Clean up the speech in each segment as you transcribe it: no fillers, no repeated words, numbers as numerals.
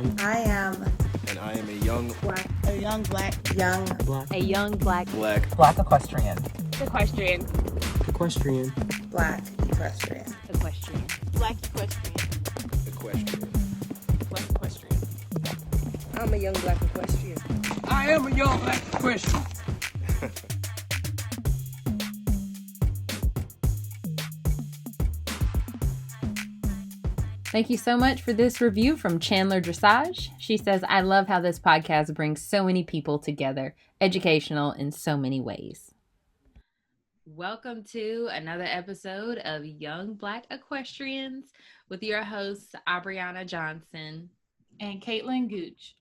young. I am. And I am a young Black. A young black. Young. Black. A young black. Black equestrian. Equestrian. Equestrian. Black equestrian. Equestrian. Black equestrian. equestrian. Black equestrian. I'm a young black equestrian. I am a young black equestrian. Thank you so much for this review from Chandler Dressage. She says, I love how this podcast brings so many people together, educational in so many ways. Welcome to another episode of Young Black Equestrians with your hosts, Abriana Johnson And Caitlin Gooch.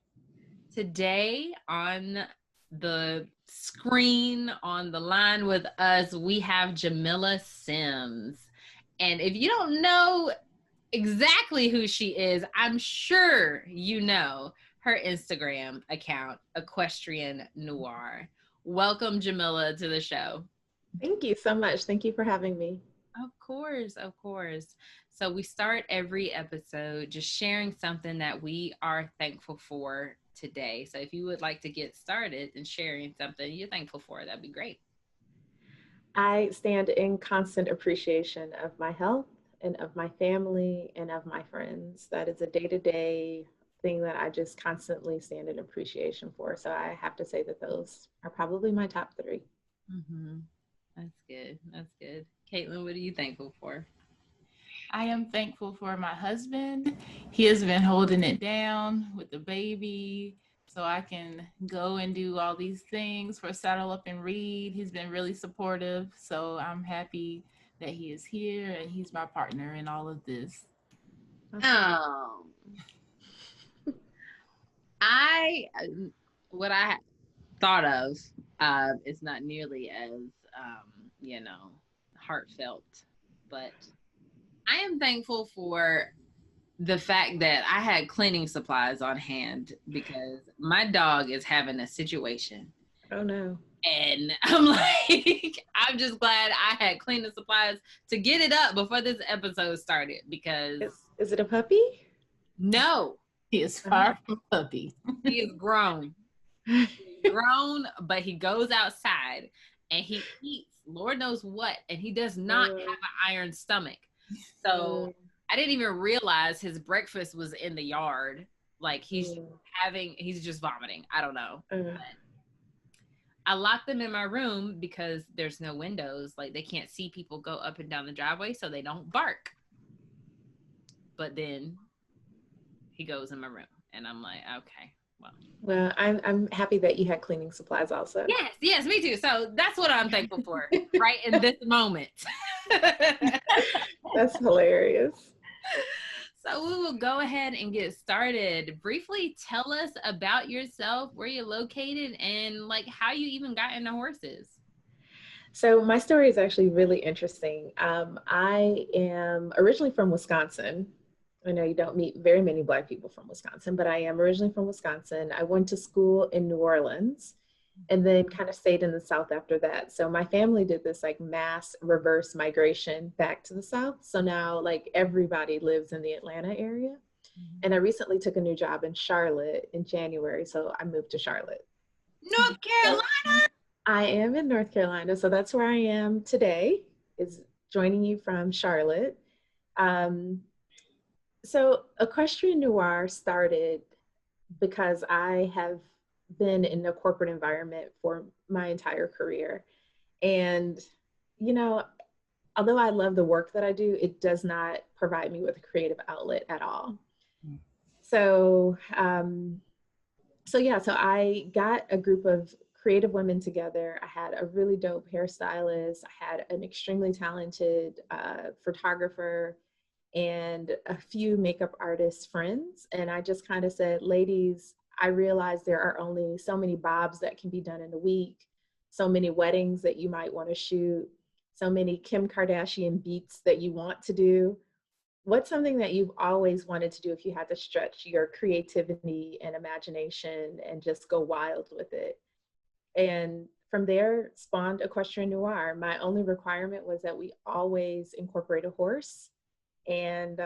Today on the screen, on the line with us, we have Jamillah Sims. And if you don't know exactly who she is, I'm sure you know her Instagram account, Equestrian Noir. Welcome, Jamillah, to the show. Thank you so much. Thank you for having me. Of course, of course. So we start every episode just sharing something that we are thankful for today. So if you would like to get started and sharing something you're thankful for, that'd be great. I stand in constant appreciation of my health and of my family and of my friends. That is a day-to-day thing that I just constantly stand in appreciation for. So I have to say that those are probably my top three. Mm-hmm. That's good. That's good. Caitlin, what are you thankful for? I am thankful for my husband. He has been holding it down with the baby so I can go and do all these things for Saddle Up and Read. He's been really supportive. So I'm happy that he is here and he's my partner in all of this. Oh, what I thought of is not nearly as, heartfelt, but I am thankful for the fact that I had cleaning supplies on hand because my dog is having a situation. Oh no. And I'm like, I'm just glad I had cleaning supplies to get it up before this episode started because... Is it a puppy? No. He is far from a puppy. He is grown. He's grown, but he goes outside and he eats Lord knows what, and he does not have an iron stomach. So I didn't even realize his breakfast was in the yard. Like he's just vomiting. I don't know. But I locked them in my room because there's no windows. Like they can't see people go up and down the driveway, so they don't bark. But then he goes in my room and I'm like, okay, well, I'm happy that you had cleaning supplies also. Yes, me too. So that's what I'm thankful for right in this moment. That's hilarious. So we will go ahead and get started. Briefly tell us about yourself, where you're located, and like how you even got into horses. So my story is actually really interesting. I am originally from Wisconsin. I know you don't meet very many Black people from Wisconsin, but I am originally from Wisconsin. I went to school in New Orleans and then kind of stayed in the South after that. So my family did this like mass reverse migration back to the South. So now like everybody lives in the Atlanta area. And I recently took a new job in Charlotte in January. So I moved to Charlotte. North Carolina? I am in North Carolina. So that's where I am today, is joining you from Charlotte. So Equestrian Noir started because I have been in a corporate environment for my entire career. And, you know, although I love the work that I do, it does not provide me with a creative outlet at all. So I got a group of creative women together. I had a really dope hairstylist. I had an extremely talented photographer and a few makeup artist friends. And I just kind of said, ladies, I realize there are only so many bobs that can be done in a week, so many weddings that you might want to shoot, so many Kim Kardashian beats that you want to do. What's something that you've always wanted to do if you had to stretch your creativity and imagination and just go wild with it? And from there spawned Equestrian Noir. My only requirement was that we always incorporate a horse. And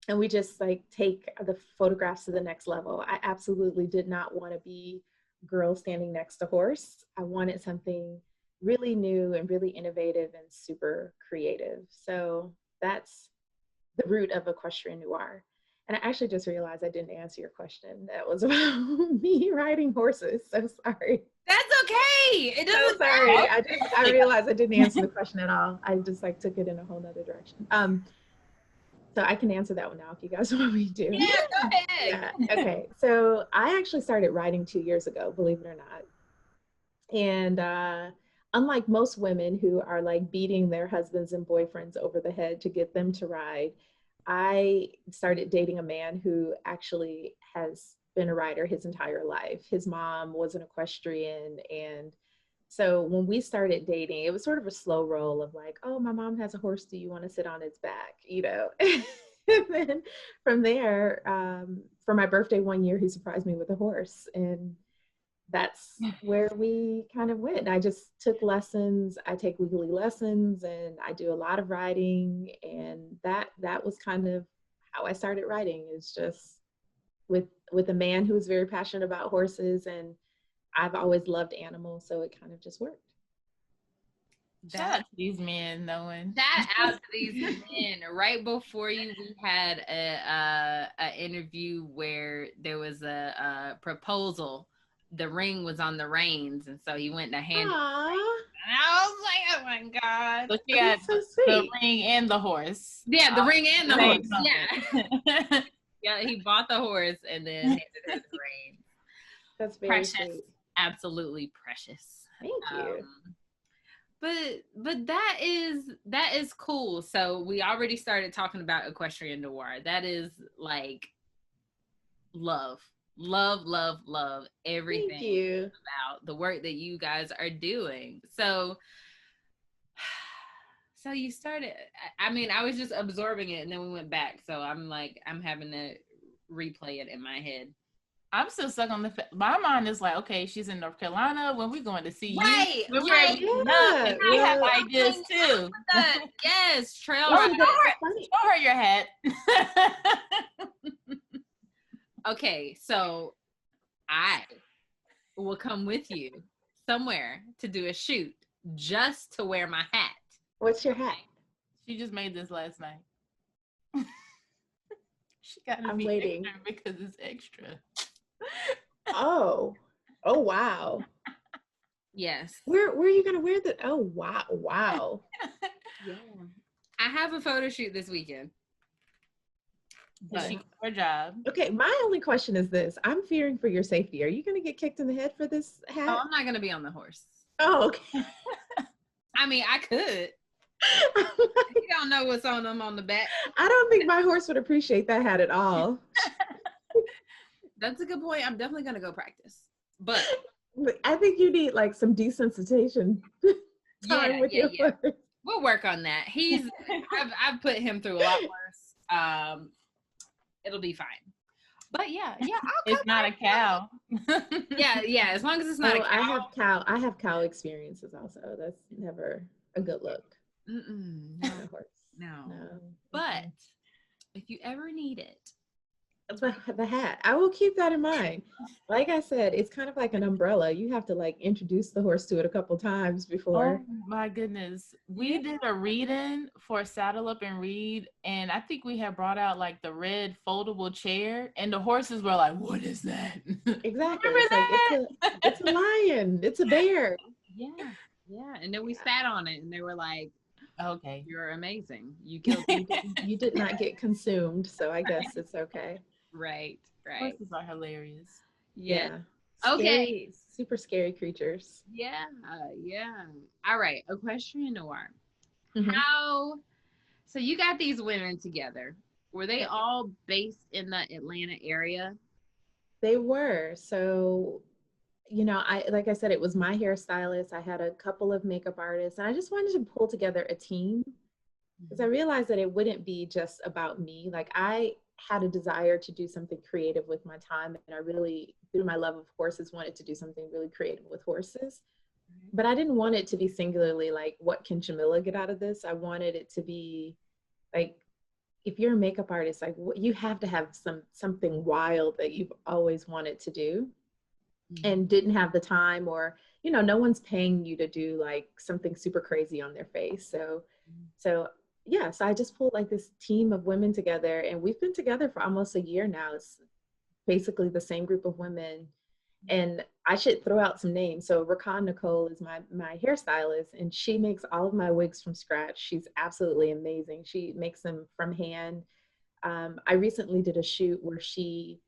and we just like take the photographs to the next level. I absolutely did not want to be girl standing next to horse. I wanted something really new and really innovative and super creative. So that's the root of Equestrian Noir. And I actually just realized I didn't answer your question. That was about me riding horses. So sorry. That's okay. It doesn't So sorry. matter. I realized I didn't answer the question at all. I just like took it in a whole nother direction. So I can answer that one now if you guys want me to. Yeah, go ahead. Yeah. Okay. So I actually started riding 2 years ago, believe it or not. And unlike most women who are like beating their husbands and boyfriends over the head to get them to ride, I started dating a man who actually has been a rider his entire life. His mom was an equestrian. And so when we started dating, it was sort of a slow roll of like, oh, my mom has a horse. Do you want to sit on its back? You know? And then from there, for my birthday one year, he surprised me with a horse. And that's where we kind of went. I just took lessons. I take weekly lessons and I do a lot of riding. And that was kind of how I started riding, is just with a man who was very passionate about horses, and I've always loved animals, so it kind of just worked. Shout out to these men knowing. Shout out to these men. Right before you, we had a interview where there was a proposal. The ring was on the reins, and so he went to hand it. And I was like, oh my God. So she got so the sweet. ring and the horse. Yeah, the ring and the Same horse. Yeah. Yeah, he bought the horse and then handed her the reins. That's very Precious. sweet. Absolutely precious. Thank you. But that is cool. So we already started talking about Equestrian Noir. That is like love everything Thank you. about the work that you guys are doing. So you started, I mean, I was just absorbing it and then we went back. So I'm having to replay it in my head. I'm still stuck on my mind is like, okay, she's in North Carolina. When we going to see Right, you? When right. we're up, and we have Yeah. ideas too. Yes, trail Oh, ride. that's funny. Show her your hat. Okay, so I will come with you somewhere to do a shoot just to wear my hat. What's your hat? She just made this last night. She got to I'm be waiting. extra because it's extra. Oh wow. Yes. Where are you gonna wear that? Oh wow. Yeah. I have a photo shoot this weekend. Did she do her job? Okay, my only question is this. I'm fearing for your safety. Are you gonna get kicked in the head for this hat? Oh, I'm not gonna be on the horse. Oh, okay. I mean, I could. You don't know what's on them on the back. I don't think my horse would appreciate that hat at all. That's a good point. I'm definitely gonna go practice. But I think you need like some desensitization time with your horse. We'll work on that. I've put him through a lot worse. It'll be fine. But yeah, It's not a cow. yeah. As long as it's not a cow. I have cow experiences also. That's never a good look. No. On a horse. No. No. But if you ever need it, The hat. I will keep that in mind. Like I said, it's kind of like an umbrella. You have to like introduce the horse to it a couple times before. Oh my goodness. We did a read-in for Saddle Up and Read, and I think we had brought out like the red foldable chair, and the horses were like, what is that? Exactly. Remember It's a lion. It's a bear. yeah. And then we sat on it and they were like, Okay. you're amazing. You killed You did not get consumed, so I guess it's okay. Right. Horses are hilarious. Yeah. Okay. Super scary creatures. Yeah. All right. Equestrian Noir. Mhm. So you got these women together. Were they all based in the Atlanta area? They were. So, like I said, it was my hairstylist. I had a couple of makeup artists, and I just wanted to pull together a team because I realized that it wouldn't be just about me. Like I had a desire to do something creative with my time, and I really, through my love of horses, wanted to do something really creative with horses. But I didn't want it to be singularly like, what can Jamillah get out of this? I wanted it to be like if you're a makeup artist, like you have to have something wild that you've always wanted to do and didn't have the time, or, you know, no one's paying you to do like something super crazy on their face. So yeah, so I just pulled like this team of women together, and we've been together for almost a year now. It's basically the same group of women. And I should throw out some names. So Rakan Nicole is my hairstylist, and she makes all of my wigs from scratch. She's absolutely amazing. She makes them from hand. I recently did a shoot where she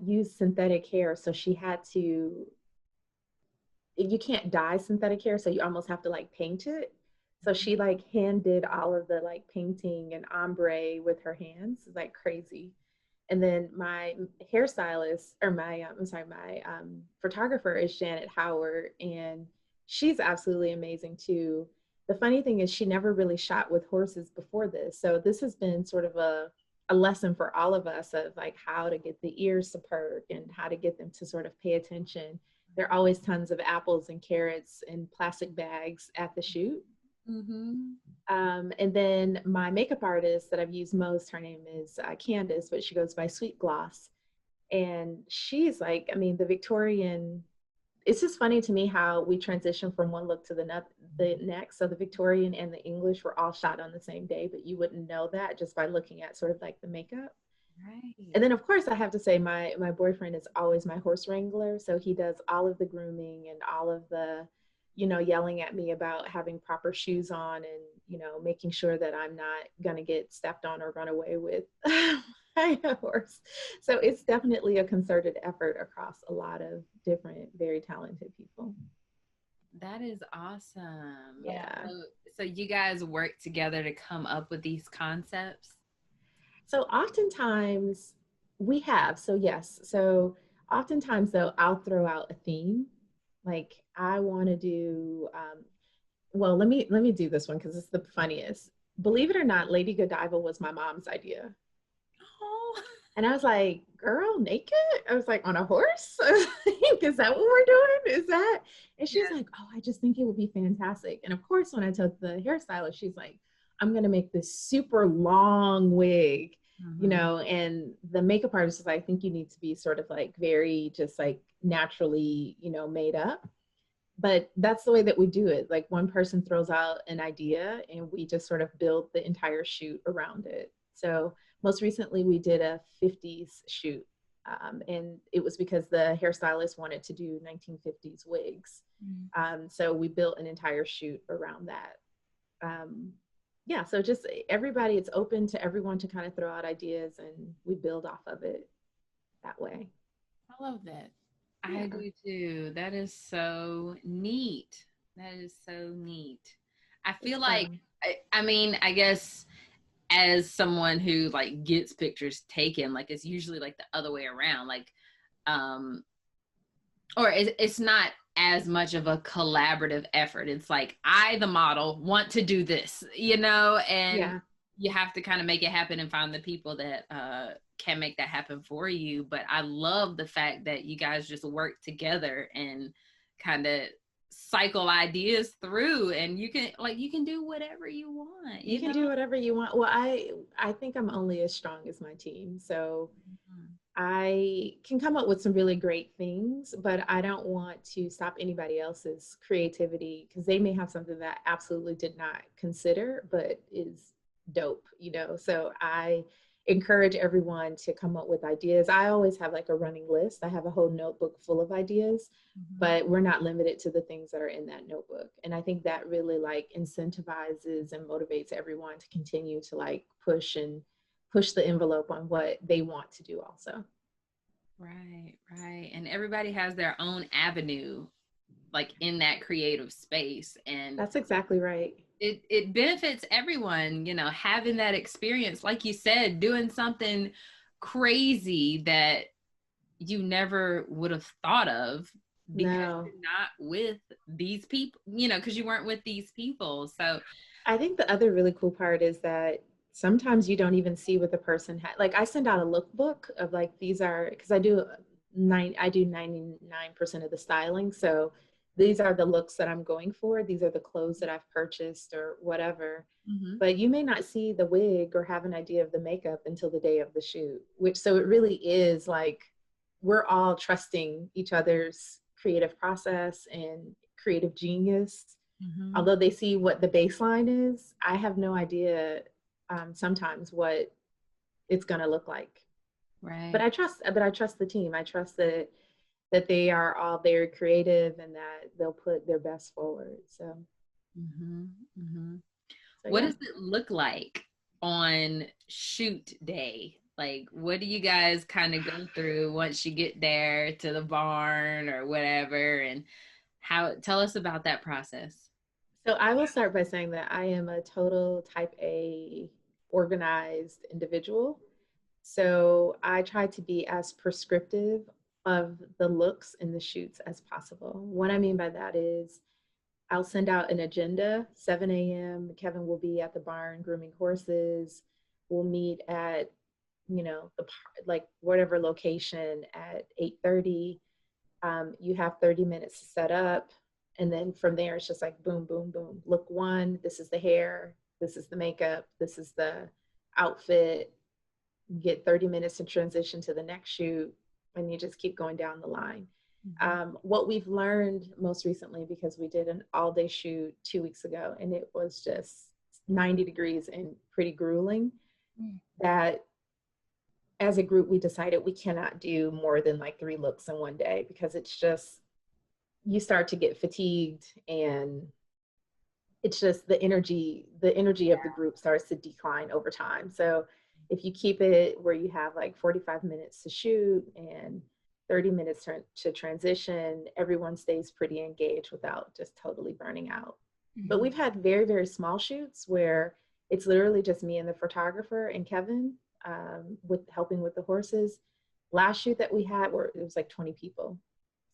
used synthetic hair. So she had to, you can't dye synthetic hair, so you almost have to like paint it. So she like hand did all of the like painting and ombre with her hands. It's like crazy. And then my hairstylist, or my photographer is Janet Howard, and she's absolutely amazing too. The funny thing is she never really shot with horses before this. So this has been sort of a lesson for all of us of like how to get the ears to perk and how to get them to sort of pay attention. There are always tons of apples and carrots in plastic bags at the shoot. And then my makeup artist that I've used most, her name is Candace, but she goes by Sweet Gloss. And she's like, I mean, the Victorian, it's just funny to me how we transition from one look to the next. So the Victorian and the English were all shot on the same day, but you wouldn't know that just by looking at sort of like the makeup. Right. And then of course I have to say my boyfriend is always my horse wrangler. So he does all of the grooming and all of the, you know, yelling at me about having proper shoes on and, you know, making sure that I'm not going to get stepped on or run away with my horse. So it's definitely a concerted effort across a lot of different, very talented people. That is awesome. Yeah. So you guys work together to come up with these concepts? So oftentimes we have, so yes. So oftentimes though, I'll throw out a theme. Like I want to do, well, let me do this one because it's the funniest. Believe it or not, Lady Godiva was my mom's idea. Oh. And I was like, girl, naked? I was like, on a horse? Is that what we're doing? Is that? And she's like, oh, I just think it would be fantastic. And of course, when I told the hairstylist, she's like, I'm going to make this super long wig, you know, and the makeup artist is like, I think you need to be sort of like very just like naturally, you know, made up. But that's the way that we do it. Like one person throws out an idea and we just sort of build the entire shoot around it. So most recently we did a 50s shoot. And it was because the hairstylist wanted to do 1950s wigs. So we built an entire shoot around that. Yeah, so just everybody, it's open to everyone to kind of throw out ideas and we build off of it that way. I love that. I do too. That is so neat. That is so neat. I feel like, I mean, I guess as someone who like gets pictures taken, like it's usually like the other way around, like, or it's not as much of a collaborative effort. It's like, I, the model, want to do this, you know, and you have to kind of make it happen and find the people that can make that happen for you. But I love the fact that you guys just work together and kind of cycle ideas through, and you can do whatever you want. You can do whatever you want. Well, I think I'm only as strong as my team. So I can come up with some really great things, but I don't want to stop anybody else's creativity because they may have something that I absolutely did not consider, but is dope, you know? So I encourage everyone to come up with ideas. I always have like a running list. I have a whole notebook full of ideas, but we're not limited to the things that are in that notebook. And I think that really like incentivizes and motivates everyone to continue to like push the envelope on what they want to do also. Right. And everybody has their own avenue, like in that creative space. And that's exactly right. It benefits everyone, you know, having that experience, like you said, doing something crazy that you never would have thought of because you're not with these people, you know, because you weren't with these people. So I think the other really cool part is that sometimes you don't even see what the person had. Like I send out a lookbook of like, these are, because I do 99% of the styling. So these are the looks that I'm going for. These are the clothes that I've purchased or whatever. But you may not see the wig or have an idea of the makeup until the day of the shoot, so it really is like we're all trusting each other's creative process and creative genius. Although they see what the baseline is, I have no idea sometimes what it's going to look like. Right. But I trust the team. I trust that they are all very creative and that they'll put their best forward. So, What does it look like on shoot day? Like, what do you guys kind of go through once you get there to the barn or whatever? And tell us about that process. So I will start by saying that I am a total type A organized individual. So I try to be as prescriptive of the looks in the shoots as possible. What I mean by that is I'll send out an agenda, 7 a.m. Kevin will be at the barn grooming horses. We'll meet at, like whatever location at 8:30. You have 30 minutes to set up. And then from there, it's just like boom, boom, boom. Look one, this is the hair, this is the makeup, this is the outfit. You get 30 minutes to transition to the next shoot, and you just keep going down the line. What we've learned most recently, because we did an all-day shoot 2 weeks ago, and it was just 90 degrees and pretty grueling, that as a group, we decided we cannot do more than like 3 looks in one day, because it's just, you start to get fatigued, and it's just the energy of the group starts to decline over time. So if you keep it where you have like 45 minutes to shoot and 30 minutes to transition, everyone stays pretty engaged without just totally burning out. But we've had very, very small shoots where it's literally just me and the photographer and Kevin with helping with the horses. Last shoot that we had, it was like 20 people.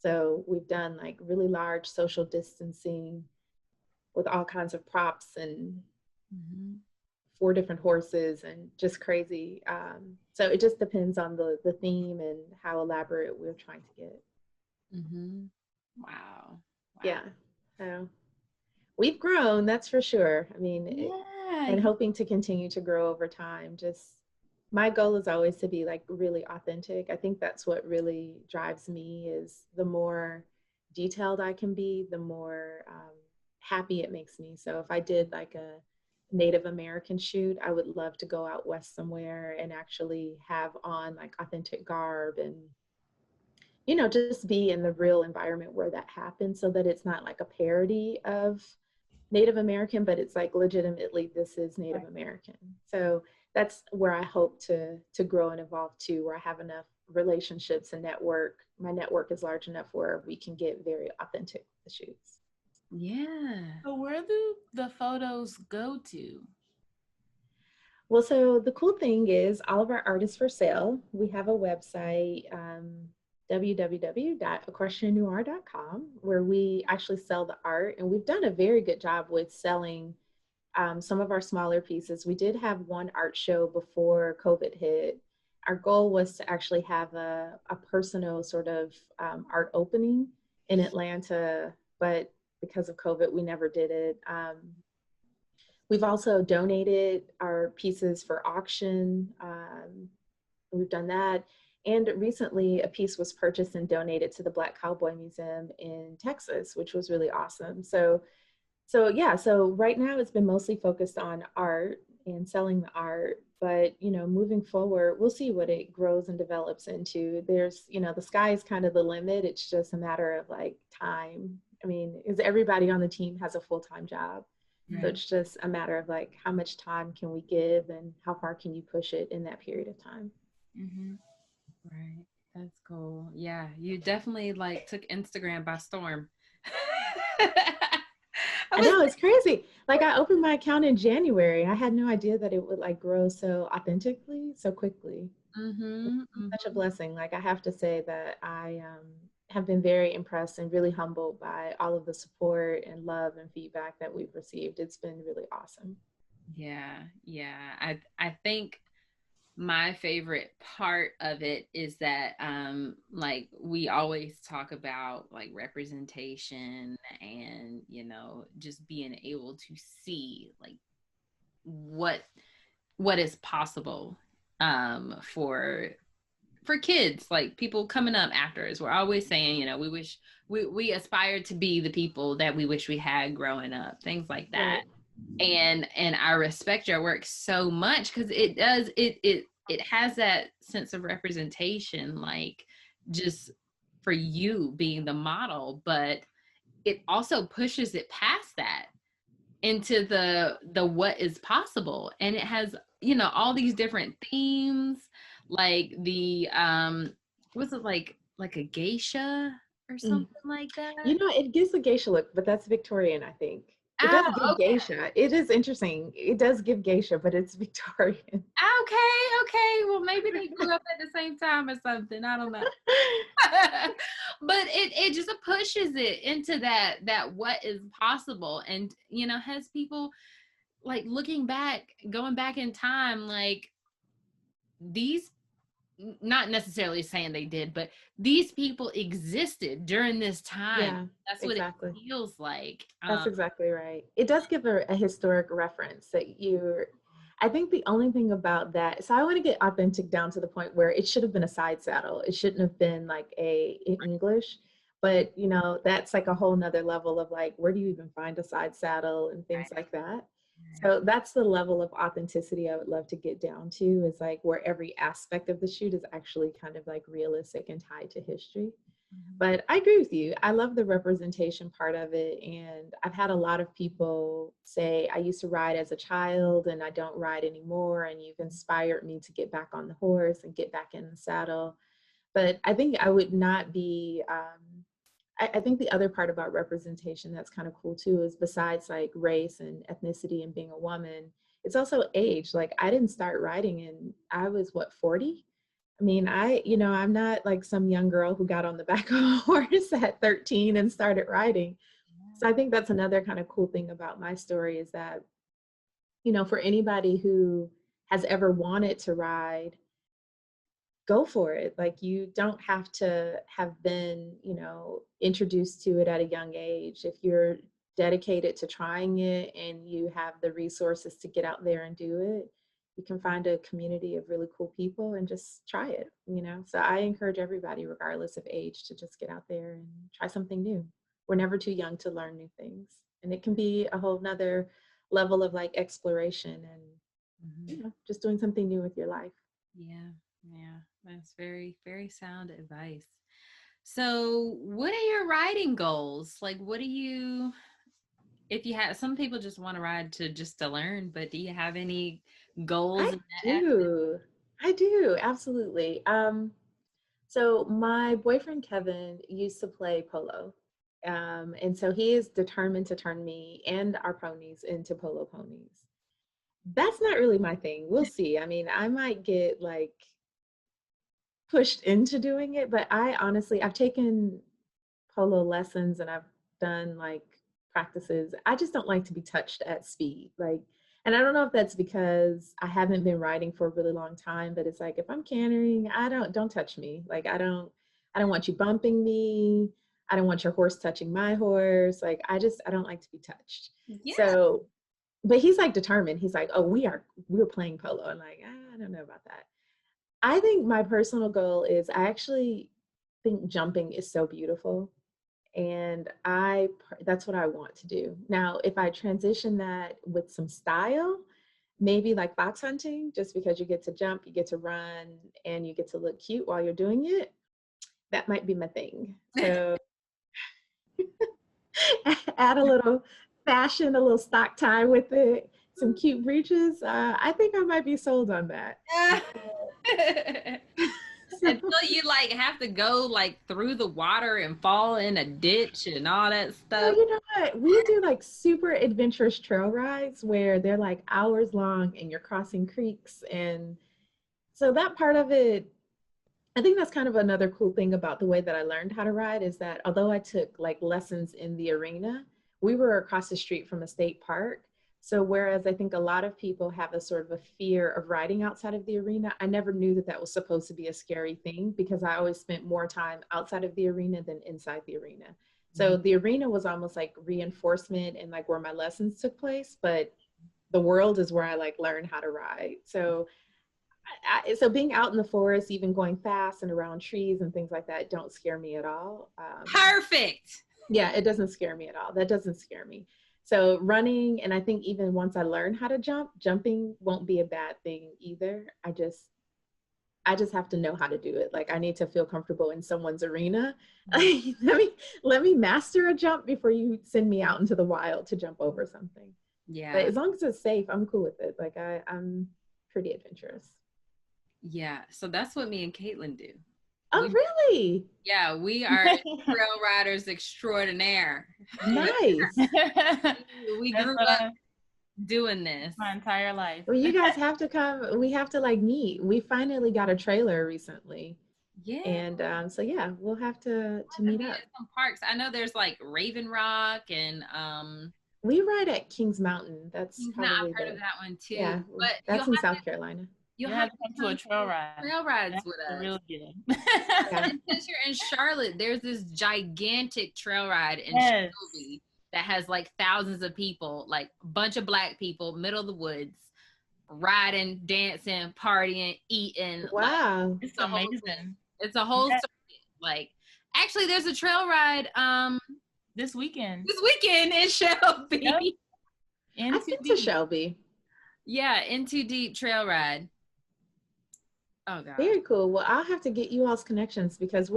So we've done like really large social distancing with all kinds of props and 4 different horses and just crazy. So it just depends on the theme and how elaborate we're trying to get. Wow. Yeah. So we've grown, that's for sure. I mean, and hoping to continue to grow over time. Just my goal is always to be like really authentic. I think that's what really drives me, is the more detailed I can be, the more happy it makes me. So if I did like a Native American shoot, I would love to go out west somewhere and actually have on like authentic garb and, just be in the real environment where that happens, so that it's not like a parody of Native American, but it's like legitimately this is Native American. So that's where I hope to grow and evolve to, where I have enough relationships and network. My network is large enough where we can get very authentic with the shoots. Yeah. So where do the photos go to? Well, so the cool thing is all of our art is for sale. We have a website, www.equestriannoir.com, where we actually sell the art. And we've done a very good job with selling some of our smaller pieces. We did have one art show before COVID hit. Our goal was to actually have a personal sort of art opening in Atlanta, but because of COVID, we never did it. We've also donated our pieces for auction. We've done that. And recently a piece was purchased and donated to the Black Cowboy Museum in Texas, which was really awesome. So right now it's been mostly focused on art and selling the art, but moving forward, we'll see what it grows and develops into. There's, the sky is kind of the limit. It's just a matter of like time. I mean, because everybody on the team has a full-time job. Right. So it's just a matter of like, how much time can we give and how far can you push it in that period of time? Right. That's cool. Yeah. You definitely like took Instagram by storm. I know, it's crazy. Like I opened my account in January. I had no idea that it would like grow so authentically, so quickly. Such a blessing. Like I have to say that I have been very impressed and really humbled by all of the support and love and feedback that we've received. It's been really awesome. Yeah. I think My favorite part of it is that like we always talk about like representation and just being able to see like what is possible for kids, like people coming up after us. We're always saying, we wish we aspire to be the people that we wish we had growing up, things like that. Right. And I respect your work so much because it does it has that sense of representation, like just for you being the model, but it also pushes it past that into the what is possible. And it has all these different themes, like the was it like a geisha or something like that? It gives a geisha look, but that's Victorian, I think. It does give okay. geisha. It is interesting. It does give geisha, but it's Victorian. Okay. Well, maybe they grew up at the same time or something. I don't know. But it just pushes it into that what is possible, and has people like looking back, going back in time, like these, not necessarily saying they did, but these people existed during this time. Yeah, that's what exactly. It feels like. That's exactly right. It does give a historic reference that I think the only thing about that, so I want to get authentic down to the point where it should have been a side saddle. It shouldn't have been like in English, but that's like a whole nother level of like, where do you even find a side saddle and things like that? So that's the level of authenticity I would love to get down to, is like where every aspect of the shoot is actually kind of like realistic and tied to history. But I agree with you. I love the representation part of it. And I've had a lot of people say, I used to ride as a child and I don't ride anymore. And you've inspired me to get back on the horse and get back in the saddle. But I think I would not be, I think the other part about representation that's kind of cool too is, besides like race and ethnicity and being a woman, it's also age. Like I didn't start riding and I was 40? I mean, I'm not like some young girl who got on the back of a horse at 13 and started riding. So I think that's another kind of cool thing about my story, is that, for anybody who has ever wanted to ride, go for it. Like you don't have to have been, introduced to it at a young age. If you're dedicated to trying it and you have the resources to get out there and do it, you can find a community of really cool people and just try it, So I encourage everybody, regardless of age, to just get out there and try something new. We're never too young to learn new things. And it can be a whole nother level of like exploration and, just doing something new with your life. Yeah. That's very, very sound advice. So what are your riding goals? Like, what do you, if you have, some people just want to ride to learn, but do you have any goals? I do, absolutely. So my boyfriend Kevin used to play polo, and so he is determined to turn me and our ponies into polo ponies. That's not really my thing. We'll see. I mean, I might get like pushed into doing it, but I've taken polo lessons and I've done like practices. I just don't like to be touched at speed. Like, and I don't know if that's because I haven't been riding for a really long time, but it's like, if I'm cantering, don't touch me. Like, I don't want you bumping me. I don't want your horse touching my horse. Like, I don't like to be touched. Yeah. So, but he's like determined. He's like, oh, we're playing polo. I'm like, I don't know about that. I think my personal goal is, I actually think jumping is so beautiful. And that's what I want to do. Now, if I transition that with some style, maybe like fox hunting, just because you get to jump, you get to run, and you get to look cute while you're doing it, that might be my thing. So add a little fashion, a little stock tie with it, some cute breeches. I think I might be sold on that. Until you like have to go like through the water and fall in a ditch and all that stuff. Well, you know what? We do like super adventurous trail rides where they're like hours long and you're crossing creeks. And so that part of it, I think that's kind of another cool thing about the way that I learned how to ride, is that although I took like lessons in the arena, we were across the street from a state park. So whereas I think a lot of people have a sort of a fear of riding outside of the arena, I never knew that that was supposed to be a scary thing because I always spent more time outside of the arena than inside the arena. So the arena was almost like reinforcement and like where my lessons took place, but the world is where I like learn how to ride. So so being out in the forest, even going fast and around trees and things like that, don't scare me at all. Perfect. Yeah, it doesn't scare me at all. That doesn't scare me. So running, and I think even once I learn how to jump, jumping won't be a bad thing either. I just have to know how to do it. Like I need to feel comfortable in someone's arena. Let me master a jump before you send me out into the wild to jump over something. Yeah. But as long as it's safe, I'm cool with it. Like I'm pretty adventurous. Yeah. So that's what me and Caitlin do. Oh, really? Yeah, we are trail riders extraordinaire. Nice. We grew up doing this my entire life. Well, you guys have to come. We have to like meet. We finally got a trailer recently. Yeah. And so yeah, we'll have to meet up. Some parks. I know there's like Raven Rock and we ride at Kings Mountain. That's probably I've heard of that one too. Yeah, but that's in South Carolina. You have to come to a trail ride. Trail rides That's with us. Real deal. Yeah. And since you're in Charlotte, there's this gigantic trail ride in Yes. Shelby that has like thousands of people, like a bunch of Black people, middle of the woods, riding, dancing, partying, eating. Wow. Like, It's amazing. it's a whole Yeah. circuit. Like, actually, there's a trail ride This weekend. in Shelby. Yep. I've been to Shelby. Yeah, In Too Deep trail ride. Oh god. Very cool. Well, I'll have to get you all's connections because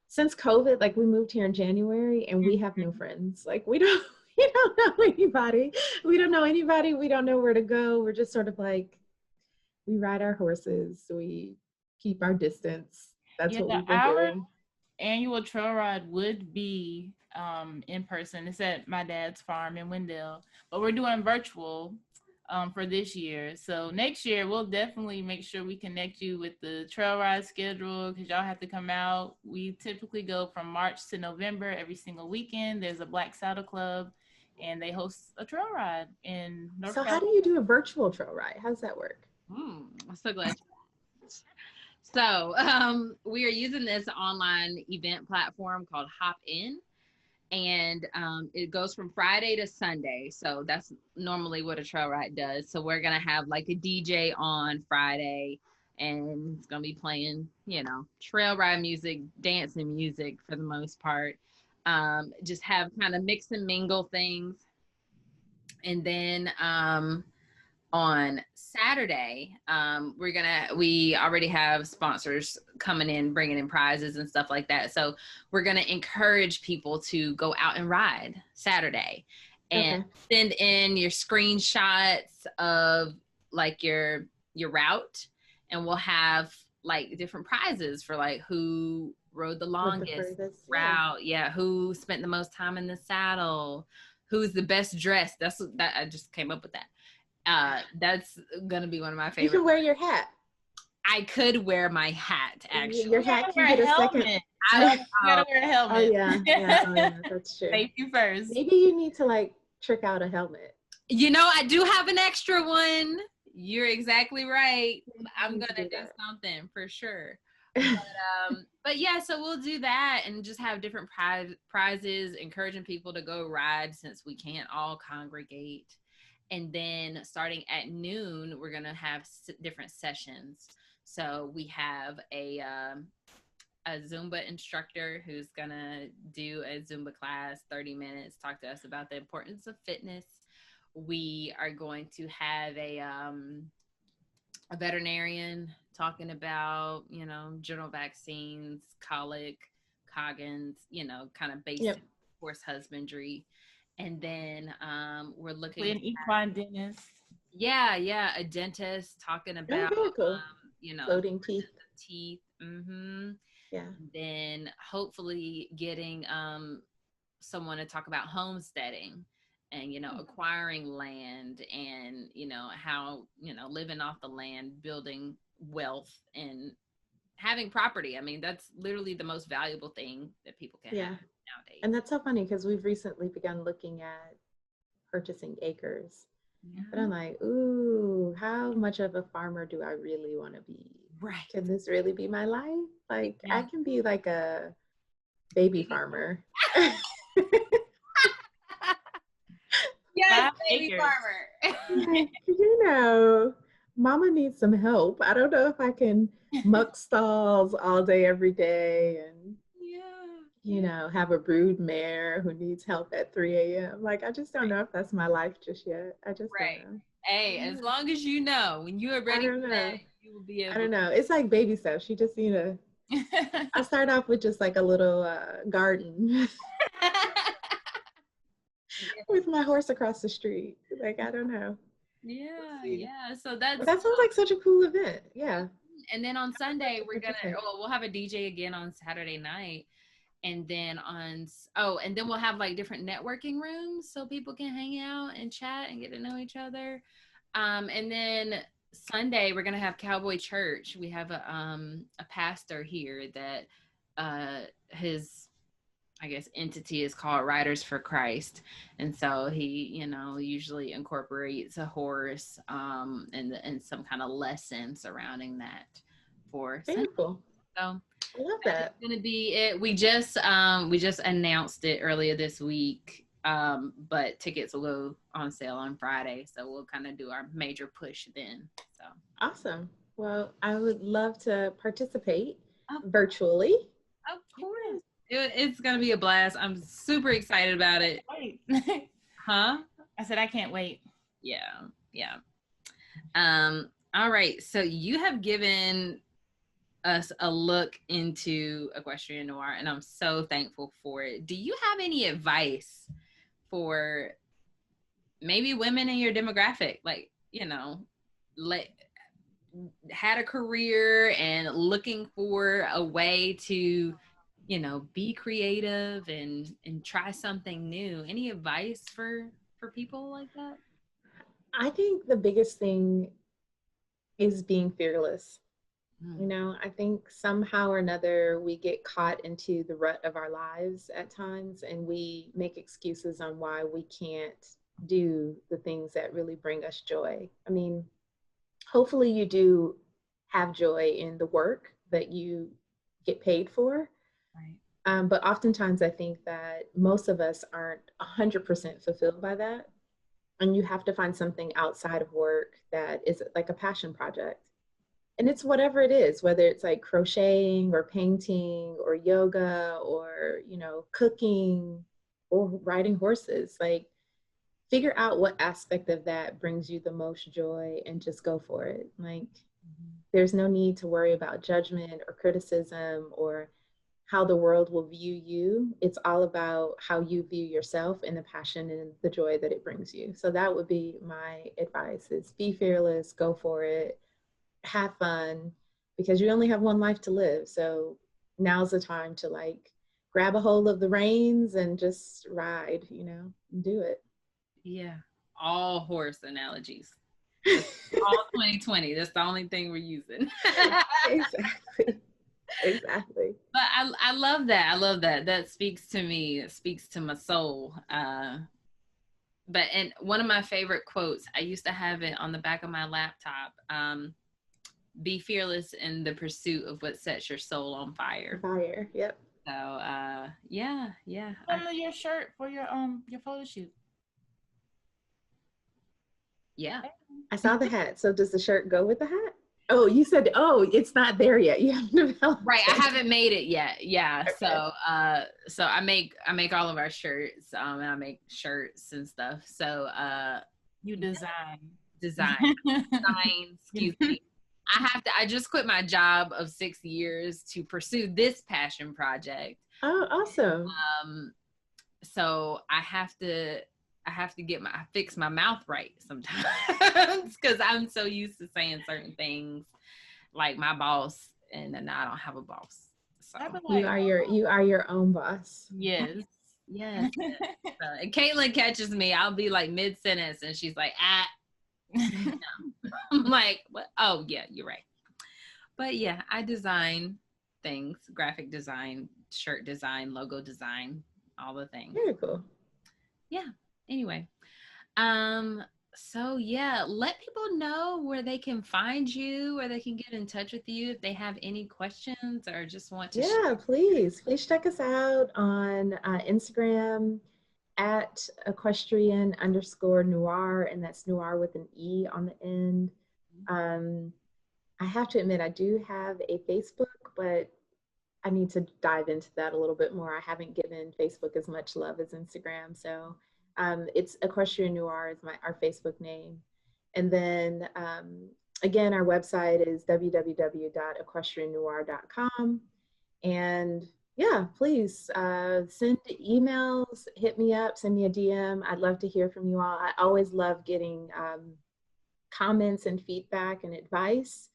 since COVID, like we moved here in January and we have no friends. Like we don't know anybody. We don't know anybody. We don't know where to go. We're just sort of like, we ride our horses. We keep our distance. That's what we've been doing. Annual trail ride would be in person. It's at my dad's farm in Wendell, but we're doing virtual for this year. So next year we'll definitely make sure we connect you with the trail ride schedule because y'all have to come out. We typically go from March to November every single weekend. There's a Black Saddle Club and they host a trail ride in North So Carolina. how do you do a virtual trail ride? How does that work? I'm so glad. So we are using this online event platform called Hop In. And it goes from Friday to Sunday. So that's normally what a trail ride does. So we're going to have like a DJ on Friday and it's going to be playing, trail ride music, dancing music for the most part. Just have kind of mix and mingle things. And then on Saturday, we already have sponsors coming in, bringing in prizes and stuff like that. So we're going to encourage people to go out and ride Saturday and send in your screenshots of like your route. And we'll have like different prizes for like who rode the longest route. Yeah. Who spent the most time in the saddle, who's the best dressed. That I just came up with that. That's gonna be one of my favorites. You can wear your hat. I could wear my hat, actually. Your hat can get a second. You gotta wear a helmet. Oh yeah, that's true. Safety first. Maybe you need to like trick out a helmet. I do have an extra one. You're exactly right. I'm gonna do something for sure. But yeah, so we'll do that and just have different prizes, encouraging people to go ride since we can't all congregate. And then starting at noon, we're going to have different sessions. So we have a Zumba instructor who's going to do a Zumba class, 30 minutes, talk to us about the importance of fitness. We are going to have a veterinarian talking about, general vaccines, colic, Coggins, kind of basic horse husbandry. And then we're looking at an equine dentist. Yeah, a dentist talking about floating teeth. Mm-hmm. Yeah. And then hopefully getting someone to talk about homesteading and acquiring land and how living off the land, building wealth and having property. I mean, that's literally the most valuable thing that people can have nowadays. And that's so funny because we've recently begun looking at purchasing acres. But I'm like, ooh, how much of a farmer do I really want to be? Right. Can this really be my life? Like, I Yeah. can be like a baby farmer. Yes, 5 baby acres. farmer. Like, you know, mama needs some help. I don't know if I can muck stalls all day, every day, and, you know, have a brood mare who needs help at 3 a.m. Like, I just don't know if that's my life just yet. I just Right. don't know. Hey, as long as you know when you are I ready don't for know. that, you will be able I don't know. It's like baby steps. You just need to. I start off with just like a little garden with my horse across the street. Like, I don't know. yeah. So But that's that sounds like such a cool event. Yeah. and then on Sunday we're gonna Participate. we'll have a DJ again on Saturday night. And then and then we'll have like different networking rooms so people can hang out and chat and get to know each other. And then Sunday we're gonna have Cowboy Church. We have a pastor here that his I guess entity is called Riders for Christ, and so he usually incorporates a horse and some kind of lesson surrounding that for Sunday. Very cool. So I love that's that. gonna be it. We just announced it earlier this week, but tickets will go on sale on Friday, so we'll kind of do our major push then. So Awesome. Well, I would love to participate Of virtually. of course, it's gonna be a blast. I'm super excited about it. Wait. Huh? I said I can't wait. Yeah. All right. So you have given us a look into Equestrian Noir, and I'm so thankful for it. Do you have any advice for maybe women in your demographic, like, had a career and looking for a way to, be creative and try something new? Any advice for people like that? I think the biggest thing is being fearless. Mm. You know, I think somehow or another we get caught into the rut of our lives at times, and we make excuses on why we can't do the things that really bring us joy. I mean, hopefully you do have joy in the work that you get paid for. Right. But oftentimes I think that most of us aren't 100% fulfilled by that. And you have to find something outside of work that is like a passion project. And it's whatever it is, whether it's like crocheting or painting or yoga or, cooking or riding horses. Like, figure out what aspect of that brings you the most joy and just go for it. Like, there's no need to worry about judgment or criticism or how the world will view you. It's all about how you view yourself and the passion and the joy that it brings you. So that would be my advice: is be fearless, go for it, have fun, because you only have one life to live. So now's the time to like grab a hold of the reins and just ride, and do it. Yeah. All horse analogies. All 2020. That's the only thing we're using. Exactly. But I love that. I love that. That speaks to me. It speaks to my soul. And one of my favorite quotes, I used to have it on the back of my laptop. Be fearless in the pursuit of what sets your soul on fire. Fire. Yep. So yeah. Your shirt for your photo shoot. Yeah. I saw the hat. So does the shirt go with the hat? Oh, you said, it's not there yet. You haven't developed Right. it. I haven't made it yet. Yeah. Okay. So I make all of our shirts, and I make shirts and stuff. So You design. Excuse me. I just quit my job of 6 years to pursue this passion project. Oh, awesome. So I have to fix my mouth right sometimes because I'm so used to saying certain things like my boss, and then I don't have a boss. So You are your own boss. Yes. yes. And Caitlin catches me. I'll be like mid sentence, and she's like, No. I'm like, what? Oh yeah, you're right. But yeah, I design things: graphic design, shirt design, logo design, all the things. Very cool. Yeah. Anyway, So yeah, let people know where they can find you, where they can get in touch with you if they have any questions or just want to Yeah, please check us out on Instagram at equestrian_noir, and that's noir with an E on the end. I have to admit, I do have a Facebook, but I need to dive into that a little bit more. I haven't given Facebook as much love as Instagram. So it's Equestrian Noir is our Facebook name. And then again, our website is www.equestriannoir.com. And yeah, please send emails, hit me up, send me a DM. I'd love to hear from you all. I always love getting comments and feedback and advice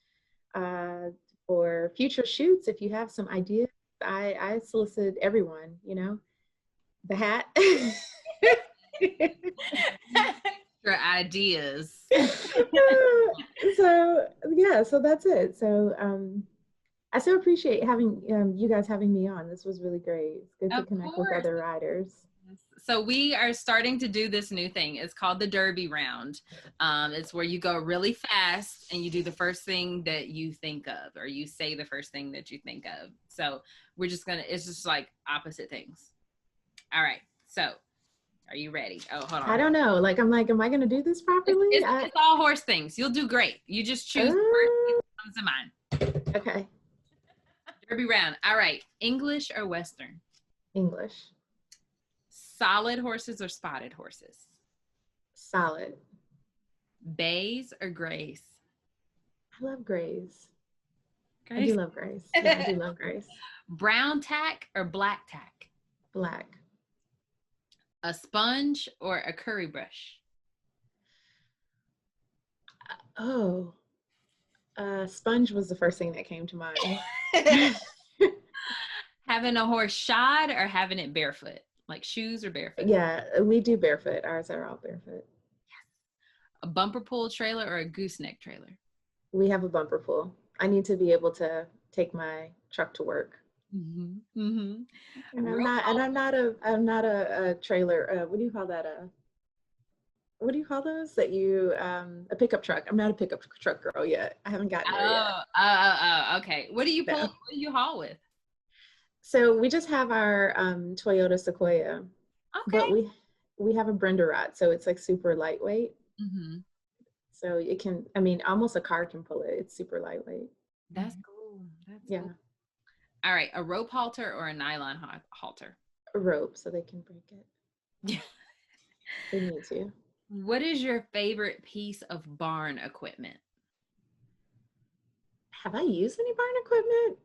for future shoots. If you have some ideas, I solicit everyone, you know, the hat. your ideas. So yeah, so that's it. So I so appreciate having you guys having me on. This was really great. It's good to connect with other riders. So we are starting to do this new thing. It's called the Derby round. It's where you go really fast and you do the first thing that you think of, or you say the first thing that you think of. So we're just it's just like opposite things. All right. So are you ready? Oh, hold on. I don't know. Like, am I going to do this properly? It's all horse things. You'll do great. You just choose the first thing that comes to mind. Okay. Derby round. All right. English or Western? English. Solid horses or spotted horses? Solid. Bays or grays? I love grays. Grays? I do love grays. Yeah, I do love grays. Brown tack or black tack? Black. A sponge or a curry brush? Sponge was the first thing that came to mind. Having a horse shod or having it barefoot? Like shoes or barefoot? Yeah, we do barefoot. Ours are all barefoot. Yes. A bumper pull trailer or a gooseneck trailer? We have a bumper pull. I need to be able to take my truck to work. Mm-hmm. Mm-hmm. And I'm not a trailer. What do you call that? What do you call those? That you a pickup truck. I'm not a pickup truck girl yet. I haven't gotten there yet. Oh, okay. What do you pull? No. What do you haul with? So we just have our Toyota Sequoia, but we have a Brenda rod, so it's like super lightweight. Mm-hmm. So it can, I mean, almost a car can pull it. It's super lightweight. That's cool. That's yeah. Cool. All right, a rope halter or a nylon halter? A rope, so they can break it. Yeah. They need to. What is your favorite piece of barn equipment? Have I used any barn equipment?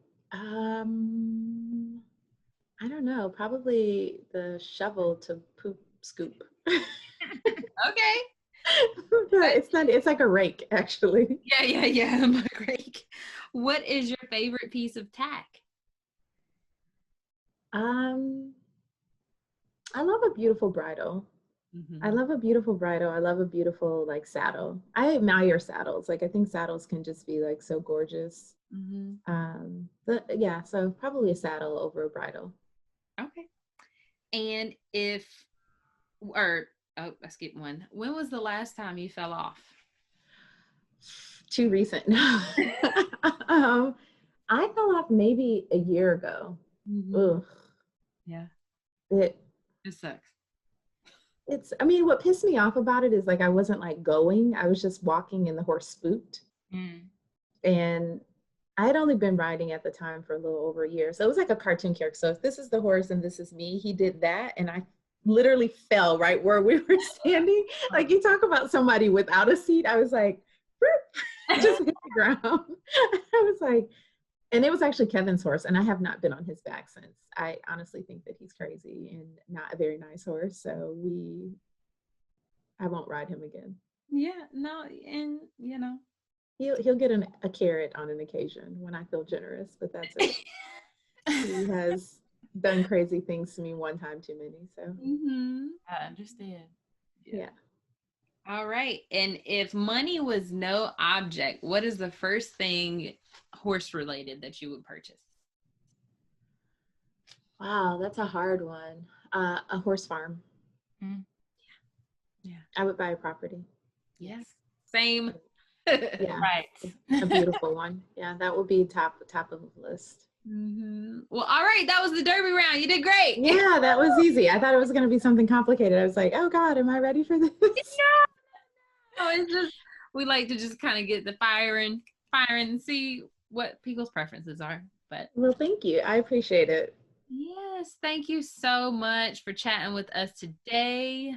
I don't know. Probably the shovel to poop scoop. Okay. It's like a rake, actually. Yeah. My rake. What is your favorite piece of tack? I love a beautiful bridle. Mm-hmm. I love a beautiful bridle. I love a beautiful like saddle. I admire saddles. Like I think saddles can just be like so gorgeous. Mm-hmm. But yeah, so probably a saddle over a bridle. Okay. And I skipped one. When was the last time you fell off? Too recent. I fell off maybe a year ago. Mm-hmm. Ugh. Yeah. It sucks. I mean, what pissed me off about it is like I wasn't like going. I was just walking and the horse spooked. And I had only been riding at the time for a little over a year. So it was like a cartoon character. So if this is the horse and this is me, he did that. And I literally fell right where we were standing. Like you talk about somebody without a seat. I was like, just hit the ground. I was like, and it was actually Kevin's horse. And I have not been on his back since. I honestly think that he's crazy and not a very nice horse. So I won't ride him again. Yeah, no, and you know. He'll get a carrot on an occasion when I feel generous, but that's it. He has done crazy things to me one time too many. So I understand. Yeah. All right. And if money was no object, what is the first thing horse related that you would purchase? Wow, that's a hard one. A horse farm. Yeah. I would buy a property. Yes. Same. Yeah, Right. a beautiful one. Yeah, that will be top of the list. Well, all right, that was the Derby round. You did great. Yeah, that was easy. I thought it was going to be something complicated. I was like, oh God, am I ready for this? No, it's just we like to just kind of get the firing and see what people's preferences are. But Well, thank you. I appreciate it. yes, thank you so much for chatting with us today.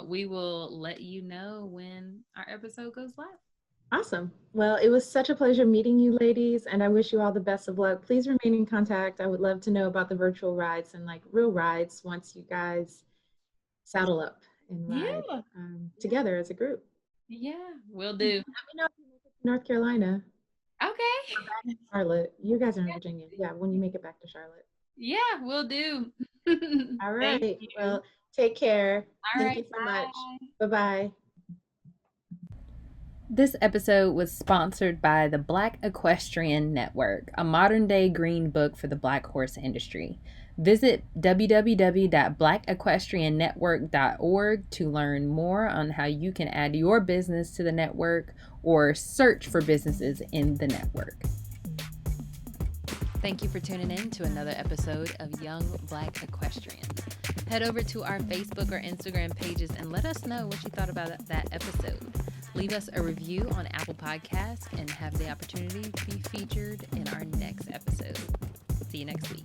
We will let you know when our episode goes live. Awesome. Well, it was such a pleasure meeting you ladies, and I wish you all the best of luck. Please remain in contact. I would love to know about the virtual rides and like real rides once you guys saddle up and ride together as a group. Yeah, we'll do. Let me know if you make it to North Carolina. Okay. Charlotte. You guys are in Virginia. Yeah, when you make it back to Charlotte. Yeah, we'll do. All right. Well, take care. All Thank right, you so much. bye. Bye-bye. This episode was sponsored by the Black Equestrian Network, a modern-day green book for the black horse industry. Visit www.blackequestriannetwork.org to learn more on how you can add your business to the network or search for businesses in the network. Thank you for tuning in to another episode of Young Black Equestrians. Head over to our Facebook or Instagram pages and let us know what you thought about that episode. Leave us a review on Apple Podcasts and have the opportunity to be featured in our next episode. See you next week.